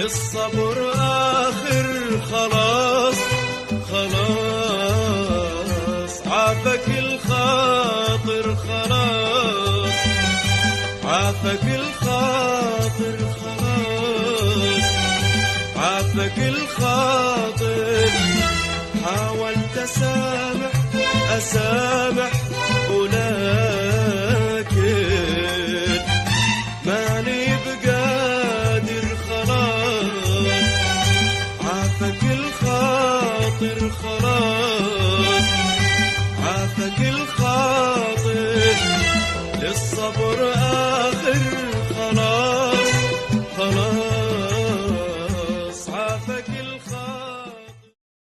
الصبر آخر خلاص خلاص، عافك الخاطر خلاص، عافك الخاطر خلاص، عافك الخاطر. حاولت أسامح